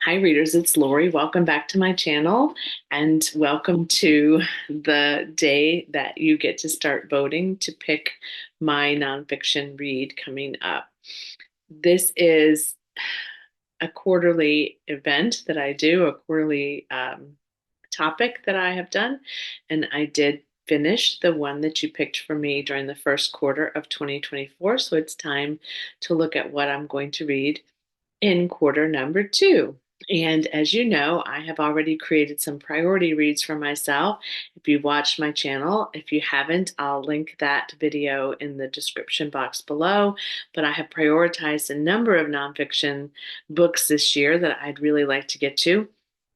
Hi, readers. It's Lori. Welcome back to my channel, and welcome to the day that you get to start voting to pick my nonfiction read coming up. This is a quarterly event that I do, a quarterly topic that I have done, and I did finish the one that you picked for me during the first quarter of 2024. So it's time to look at what I'm going to read in quarter number two. And as you know, I have already created some priority reads for myself. If you've watched my channel, if you haven't, I'll link that video in the description box below. But I have prioritized a number of nonfiction books this year that I'd really like to get to.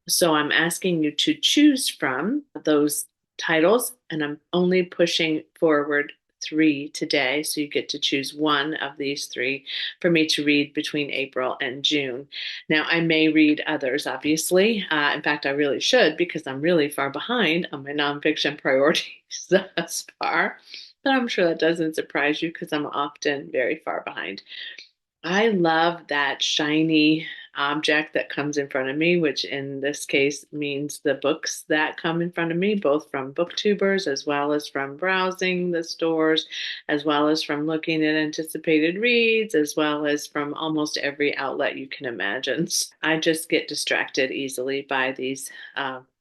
So I'm asking you to choose from those titles, and I'm only pushing forward three today. So you get to choose one of these three for me to read between April and June. Now, I may read others, obviously. In fact, I really should because I'm really far behind on my nonfiction priorities thus far. But I'm sure that doesn't surprise you because I'm often very far behind. I love that shiny object that comes in front of me, which in this case means the books that come in front of me, both from booktubers as well as from browsing the stores, as well as from looking at anticipated reads, as well as from almost every outlet you can imagine. I just get distracted easily by these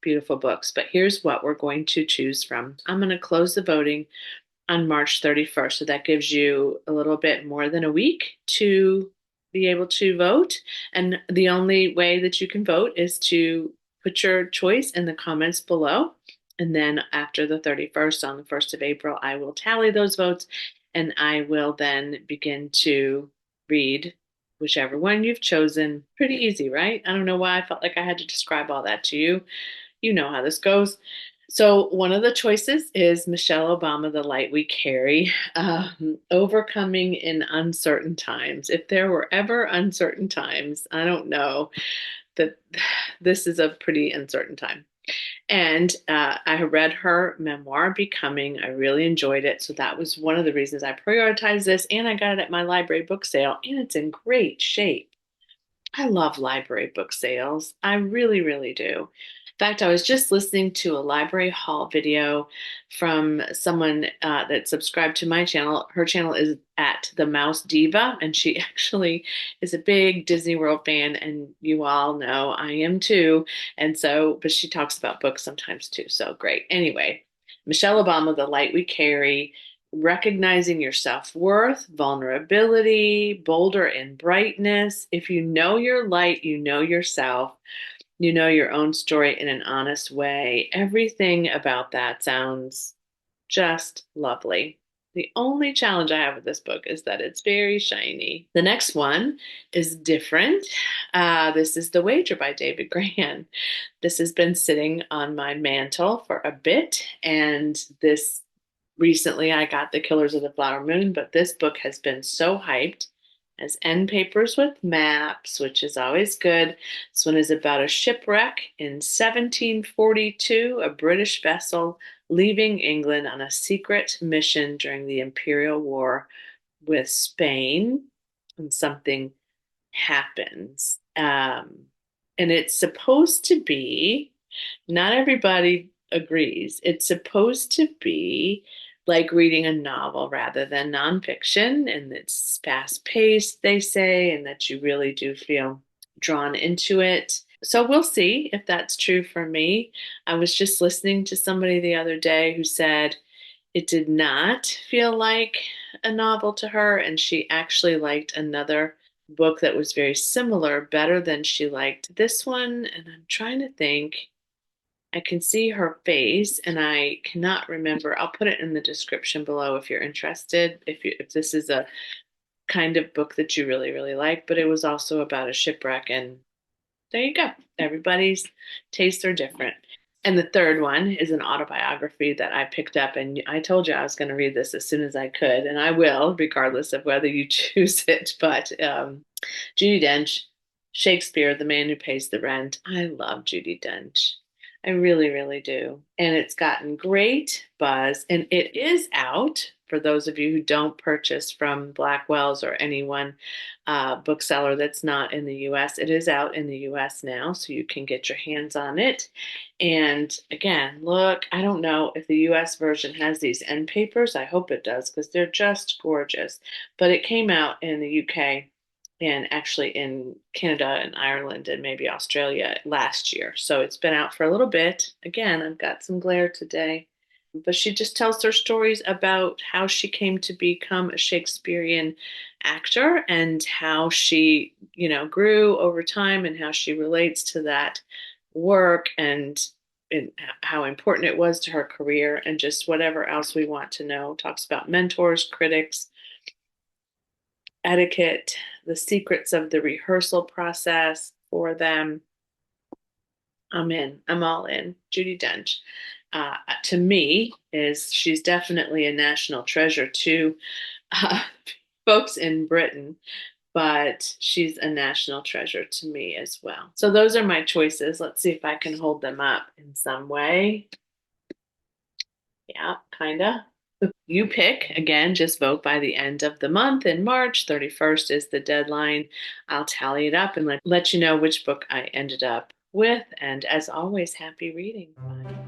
beautiful books. But here's what we're going to choose from. I'm going to close the voting on March 31st. So that gives you a little bit more than a week to be able to vote. And the only way that you can vote is to put your choice in the comments below. And then after the 31st, on the 1st of April, I will tally those votes and I will then begin to read whichever one you've chosen. Pretty easy, right? I don't know why I felt like I had to describe all that to you. You know how this goes. So, one of the choices is Michelle Obama, The Light We Carry, overcoming in uncertain times. If there were ever uncertain times, I don't know that this is a pretty uncertain time. And I read her memoir, Becoming. I really enjoyed it. So, that was one of the reasons I prioritized this. And I got it at my library book sale, and it's in great shape. I love library book sales. I really, really do. In fact, I was just listening to a library haul video from someone that subscribed to my channel. Her channel is at the Mouse Diva, and she actually is a big Disney World fan, and you all know I am too. And so, but she talks about books sometimes too. So great. Anyway, Michelle Obama, The Light We Carry, recognizing your self-worth, vulnerability, bolder in brightness. If you know your light, you know yourself, you know your own story in an honest way. Everything about that sounds just lovely. The only challenge I have with this book is that it's very shiny. The next one is different. This is The Wager by David Grann. This has been sitting on my mantle for a bit, and this recently I got The Killers of the Flower Moon, but this book has been so hyped as end papers with maps, which is always good. This one is about a shipwreck in 1742, a British vessel leaving England on a secret mission during the Imperial War with Spain, and something happens. And it's supposed to be, not everybody agrees, it's supposed to be like reading a novel rather than nonfiction, and it's fast paced, they say, and that you really do feel drawn into it. So we'll see if that's true for me. I was just listening to somebody the other day who said it did not feel like a novel to her, and she actually liked another book that was very similar better than she liked this one. And I'm trying to think. I can see her face and I cannot remember. I'll put it in the description below if you're interested. If this is a kind of book that you really, really like, but it was also about a shipwreck, and there you go. Everybody's tastes are different. And the third one is an autobiography that I picked up, and I told you I was going to read this as soon as I could, and I will, regardless of whether you choose it. But Judi Dench, Shakespeare, The Man Who Pays the Rent. I love Judi Dench. I really, really do. And it's gotten great buzz, and it is out for those of you who don't purchase from Blackwell's or anyone bookseller that's not in the US, it is out in the US now, so you can get your hands on it. And again, look, I don't know if the US version has these end papers. I hope it does because they're just gorgeous. But it came out in the UK and actually in Canada and Ireland and maybe Australia last year. So it's been out for a little bit. Again, I've got some glare today. But she just tells her stories about how she came to become a Shakespearean actor and how she, grew over time and how she relates to that work and how important it was to her career and just whatever else we want to know. Talks about mentors, critics, etiquette, the secrets of the rehearsal process for them. I'm in. I'm all in. Judi Dench, to me, she's definitely a national treasure to uh, folks in Britain, but she's a national treasure to me as well. So those are my choices. Let's see if I can hold them up in some way. Yeah, kinda. You pick again, just vote by the end of the month in March. 31st is the deadline. I'll tally it up and let you know which book I ended up with. And as always, happy reading. Bye.